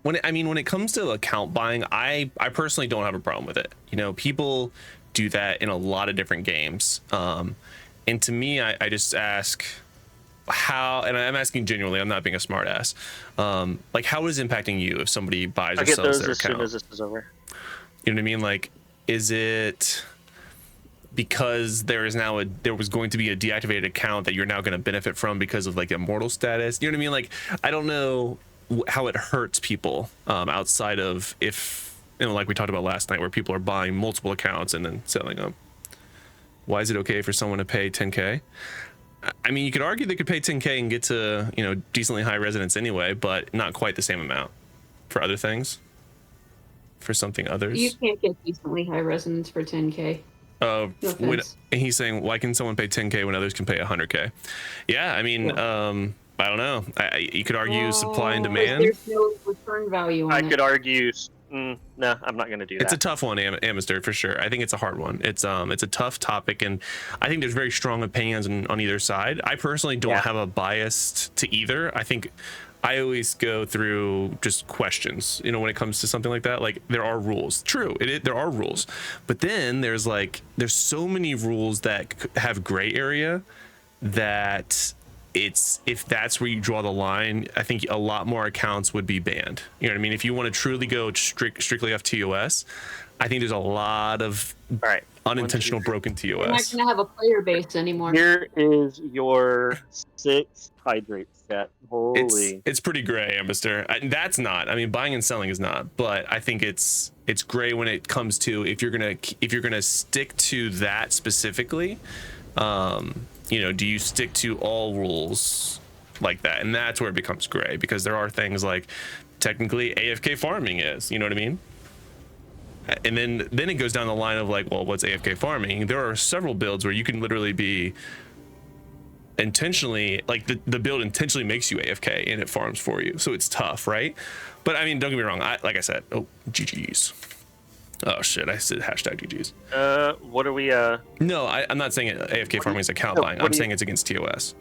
when it comes to account buying, I personally don't have a problem with it. You know, people do that in a lot of different games. And to me, I just ask how, and I'm asking genuinely, I'm not being a smart ass. Like, how is it impacting you if somebody buys or sells their account? I'll get those as soon as this is over. You know what I mean? Like, is it because there was going to be a deactivated account that you're now going to benefit from because of like immortal status? You know what I mean? Like, I don't know how it hurts people outside of if, you know, like we talked about last night, where people are buying multiple accounts and then selling them. Why is it okay for someone to pay 10K? I mean, you could argue they could pay 10K and get to, you know, decently high residence anyway, but not quite the same amount for other things. For something others. You can't get decently high resonance for 10K. No he's saying, why can someone pay 10K when others can pay 100K? Yeah, I mean, I don't know. You could argue supply and demand. There's no return value on it. I could argue. No, I'm not going to do that. It's a tough one, Amister, for sure. I think it's a hard one. It's a tough topic, and I think there's very strong opinions on either side. I personally don't have a bias to either. I think I always go through just questions, you know, when it comes to something like that. Like, there are rules. True, there are rules. But then there's so many rules that have gray area that if that's where you draw the line, I think a lot more accounts would be banned. You know what I mean? If you want to truly go strictly off TOS, I think there's a lot of unintentional broken TOS. We're not going to have a player base anymore. Here is your 6 hydrate set. Holy. It's pretty gray, Amister. That's not. I mean, buying and selling is not, but I think it's gray when it comes to if you're gonna stick to that specifically. You know, do you stick to all rules like that? And that's where it becomes gray, because there are things like technically AFK farming is, you know what I mean? And then it goes down the line of like, well, what's AFK farming? There are several builds where you can literally be intentionally, like the build intentionally makes you AFK and it farms for you. So it's tough, right? But I mean, don't get me wrong. Like I said, GG's. Oh shit, I said hashtag GG's. What are we No, I'm not saying AFK farming is account buying. I'm saying it's against TOS.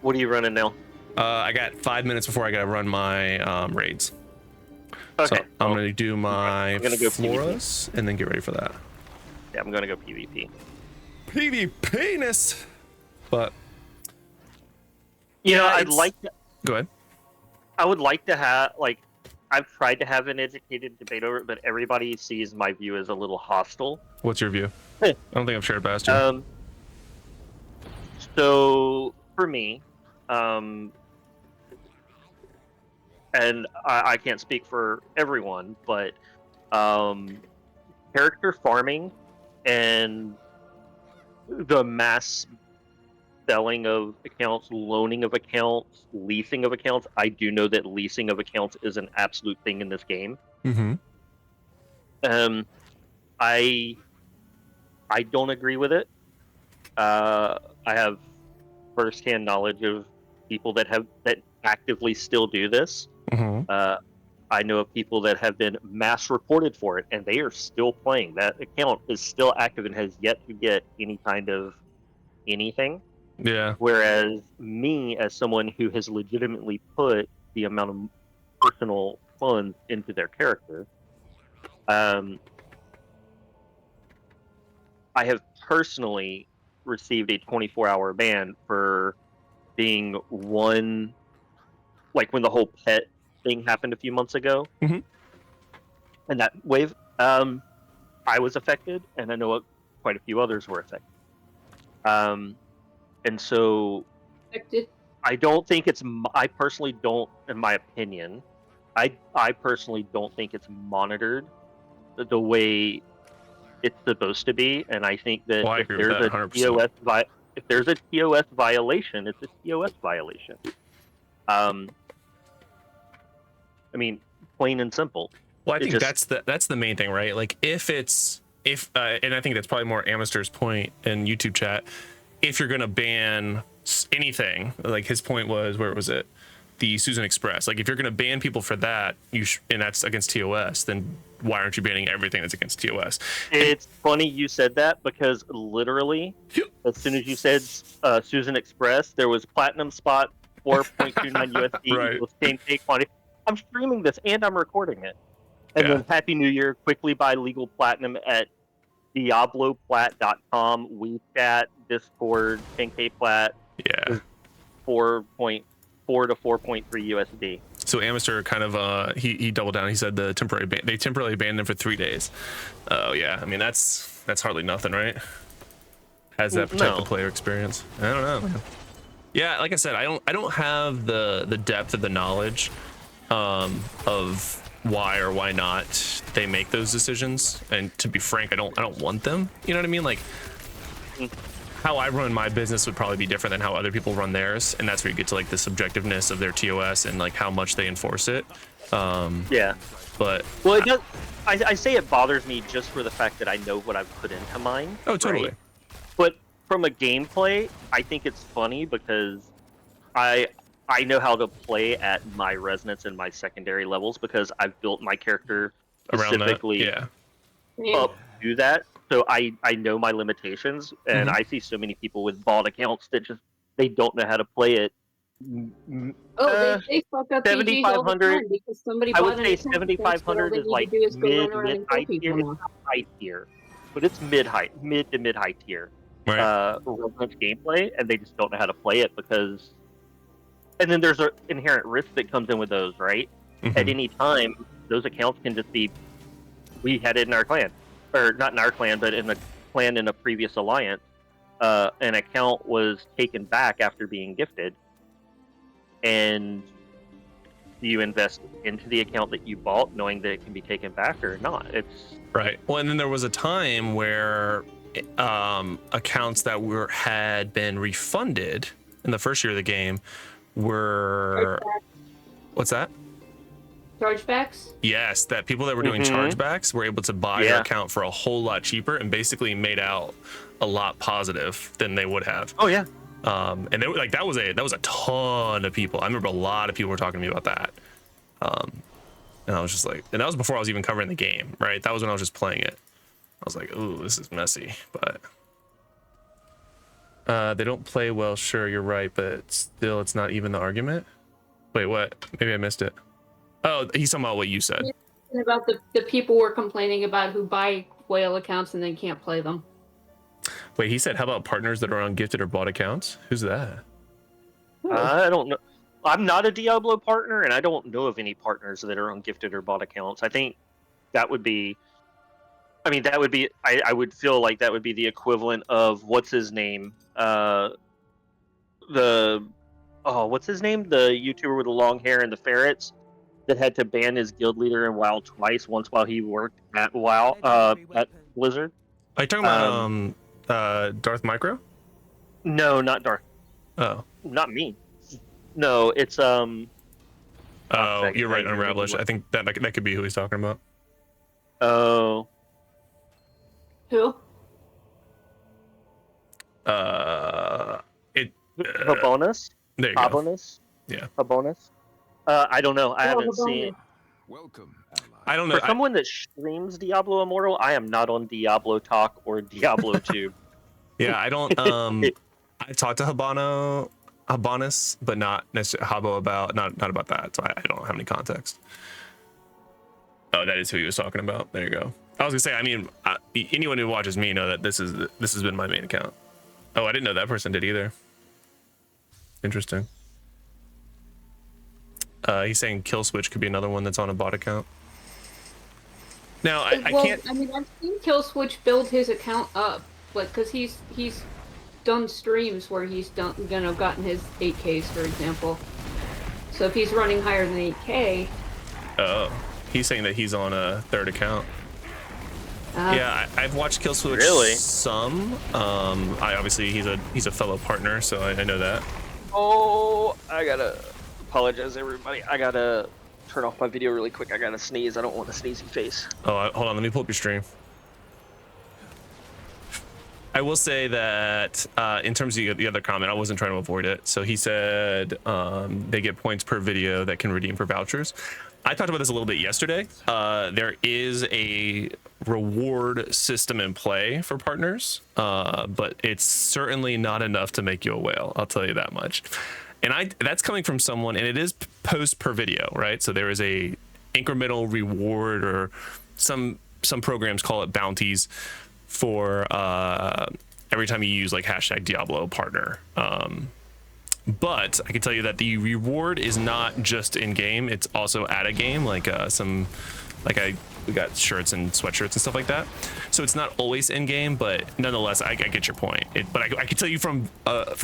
What are you running now? I got 5 minutes before I gotta run my raids. Okay. So I'm gonna do my go floras and then get ready for that. Yeah, I'm gonna go PvP. PvP-ness! But you know, I'd like to go ahead. I would like to have, like, I've tried to have an educated debate over it, but everybody sees my view as a little hostile. What's your view? I don't think I've shared past you. So for me, and I can't speak for everyone, but character farming and the mass selling of accounts, loaning of accounts, leasing of accounts. I do know that leasing of accounts is an absolute thing in this game. Mm-hmm. I don't agree with it. I have firsthand knowledge of people that actively still do this. Mm-hmm. I know of people that have been mass reported for it, and they are still playing. That account is still active and has yet to get any kind of anything. Yeah. Whereas me, as someone who has legitimately put the amount of personal funds into their character, I have personally received a 24-hour ban for being one, like when the whole pet thing happened a few months ago. Mm-hmm. And that wave, I was affected, and I know quite a few others were affected. And so I don't think I personally don't, in my opinion, I personally don't think it's monitored the way it's supposed to be. And I think that if there's a TOS violation, it's a TOS violation. I mean, plain and simple. Well, I think that's the main thing, right? Like if and I think that's probably more Amister's point in YouTube chat. If you're gonna ban anything, like his point was, where was it? The Susan Express. Like if you're gonna ban people for that, and that's against TOS, then why aren't you banning everything that's against TOS? It's funny you said that, because literally, as soon as you said Susan Express, there was platinum spot 4.29 USD right. equals same take quantity. I'm streaming this and I'm recording it. And then Happy New Year. Quickly buy legal platinum at diabloplat.com, WeChat, Discord, 10K plat. Yeah. 4.4 to 4.3 USD. So Amister kind of he doubled down. He said they temporarily banned them for 3 days. Oh yeah, I mean that's hardly nothing, right? Has that protect the player experience? I don't know, man. Yeah, like I said, I don't have the depth of the knowledge of why or why not they make those decisions. And to be frank, I don't want them. You know what I mean? Like how I run my business would probably be different than how other people run theirs, and that's where you get to like the subjectiveness of their TOS and like how much they enforce it. Yeah. But well, it does. I say it bothers me just for the fact that I know what I've put into mine. Oh, totally. Right? But from a gameplay, I think it's funny because I know how to play at my resonance and my secondary levels because I've built my character specifically up to that. So I know my limitations, and I see so many people with bot accounts that just they don't know how to play it. They fuck up 7,500 because somebody I bought would say 7,500 is like mid-high tier, but it's mid to mid-high tier. Right. Resonance gameplay, and they just don't know how to play it because. And then there's an inherent risk that comes in with those, right? At any time, those accounts can just be. We had it in our clan, or not in our clan, but in the clan in a previous alliance. An account was taken back after being gifted, and you invest into the account that you bought, knowing that it can be taken back or not. It's right. Well, and then there was a time where accounts that had been refunded in the first year of the game were what's that? Chargebacks? Yes, that people that were doing chargebacks were able to buy your account for a whole lot cheaper and basically made out a lot positive than they would have. Oh yeah. And they were like that was a ton of people. I remember a lot of people were talking to me about that. And I was just like, and that was before I was even covering the game, right? That was when I was just playing it. I was like, ooh, this is messy, but they don't play well. Sure, you're right, but still, it's not even the argument. Wait, what? Maybe I missed it. Oh, he's talking about what you said. About the people were complaining about who buy whale accounts and then can't play them. Wait, he said, how about partners that are on gifted or bought accounts? Who's that? I don't know. I'm not a Diablo partner, and I don't know of any partners that are on gifted or bought accounts. I think that would be. I mean, that would be. I would feel like that would be the equivalent of what's his name. What's his name? The YouTuber with the long hair and the ferrets that had to ban his guild leader in WoW twice. Once while he worked at WoW at Blizzard. Are you talking about Darth Micro? No, not Darth. Oh, not me. No, it's Oh, you're right, Unravelish. I think that could be who he's talking about. Oh. Who? Bonus. There you go. Bonus. Yeah. A bonus. I don't know. I haven't seen. Welcome. I don't know. For someone that streams Diablo Immortal, I am not on Diablo Talk or Diablo Tube. Yeah, I don't. I've talked to Habanus, but not necessarily Habo about not about that. So I don't have any context. Oh, that is who he was talking about. There you go. I was gonna say, I mean, anyone who watches me know that this has been my main account. Oh, I didn't know that person did either. Interesting. He's saying Kill Switch could be another one that's on a bot account. Now, I can't. I mean, I've seen Kill Switch build his account up, like, because he's done streams where he's gotten his 8Ks, for example. So if he's running higher than 8K. Oh, he's saying that he's on a third account. Yeah, I've watched Kill Switch some. I obviously he's a fellow partner, so I know that. Oh, I gotta apologize, everybody. I gotta turn off my video really quick. I gotta sneeze. I don't want a sneezy face. Oh, hold on. Let me pull up your stream. I will say that in terms of the other comment, I wasn't trying to avoid it. So he said they get points per video that can redeem for vouchers. I talked about this a little bit yesterday. There is a reward system in play for partners, but it's certainly not enough to make you a whale. I'll tell you that much. And that's coming from someone, and it is post per video, right? So there is a incremental reward, or some programs call it bounties for every time you use like hashtag Diablo partner. But I can tell you that the reward is not just in game; it's also at a game. Like we got shirts and sweatshirts and stuff like that. So it's not always in game, but nonetheless, I get your point. But I can tell you from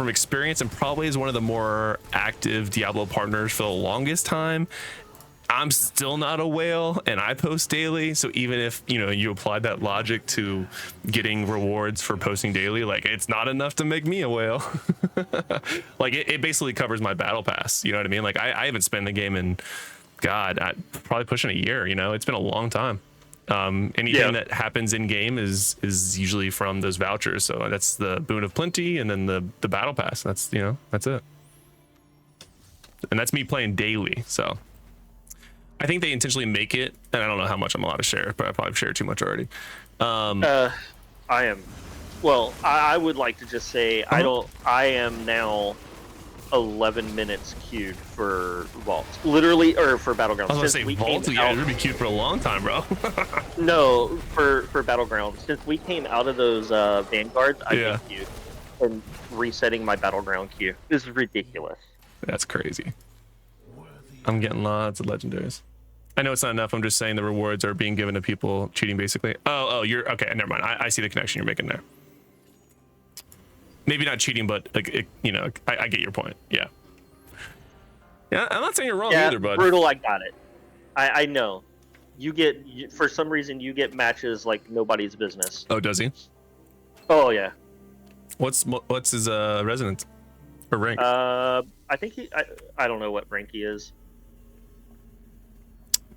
experience, and probably as one of the more active Diablo partners for the longest time, I'm still not a whale, and I post daily. So even if you applied that logic to getting rewards for posting daily, like it's not enough to make me a whale. Like it basically covers my battle pass. You know what I mean? Like I haven't spent the game in, God, probably pushing a year. It's been a long time. Anything that happens in game is usually from those vouchers. So that's the boon of plenty, and then the battle pass. That's that's it. And that's me playing daily. So I think they intentionally make it, and I don't know how much I'm allowed to share, but I probably shared too much already. I am. Well, I would like to just say I am now 11 minutes queued for vaults, literally, or for battlegrounds. I was gonna say vaults. Yeah, you're gonna be queued for a long time, bro. No, for battlegrounds. Since we came out of those vanguards, I've been queued and resetting my battleground queue. This is ridiculous. That's crazy. I'm getting lots of legendaries. I know it's not enough. I'm just saying the rewards are being given to people cheating, basically. Oh, you're okay. Never mind. I see the connection you're making there. Maybe not cheating, but like I get your point. Yeah. I'm not saying you're wrong either, bud. Brutal. I got it. I know. You get, for some reason, you get matches like nobody's business. Oh, does he? Oh yeah. What's his resonance or rank? I think I don't know what rank he is.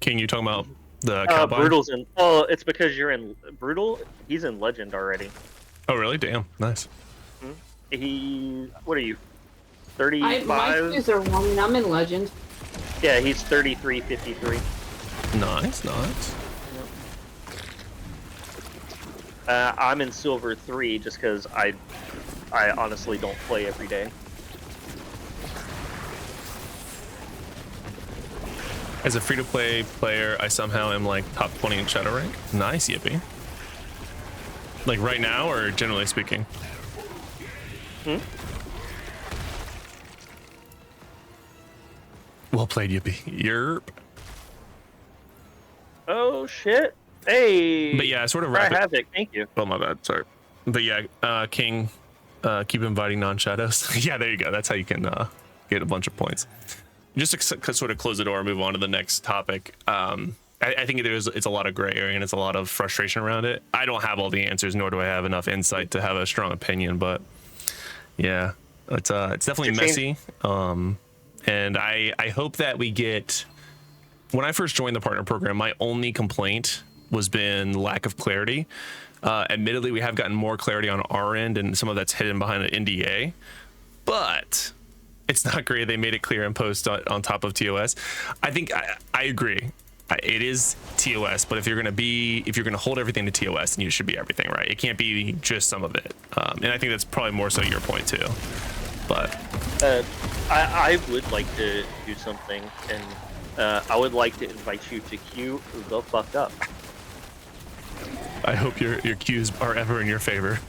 King, you talking about the cowboy? Brutal's in. Oh, it's because you're in Brutal. He's in Legend already. Oh, really? Damn, nice. What are you? 35. My queues are one. I'm in Legend. Yeah, he's 33-53. Nice. I'm in Silver 3 just because I honestly don't play every day. As a free-to-play player, I somehow am like top 20 in Shadow rank. Nice, Yippee. Like right now, or generally speaking? Well played, Yippee. Yerp. Oh shit! Hey. But yeah, sort of wrap it. Havoc. Thank you. Oh my bad. Sorry. But yeah, King, keep inviting non-shadows. Yeah, there you go. That's how you can get a bunch of points. Just to sort of close the door and move on to the next topic. I think it's a lot of gray area and it's a lot of frustration around it. I don't have all the answers, nor do I have enough insight to have a strong opinion. But yeah, it's definitely messy. And I hope that we get. When I first joined the partner program, my only complaint was been lack of clarity. Admittedly, we have gotten more clarity on our end, and some of that's hidden behind an NDA. But it's not great. They made it clear in post on top of TOS. I think I agree. It is TOS, but if you're gonna hold everything to TOS, then you should be everything, right? It can't be just some of it. And I think that's probably more so your point too. But I would like to do something, and I would like to invite you to queue the fuck up. I hope your queues are ever in your favor.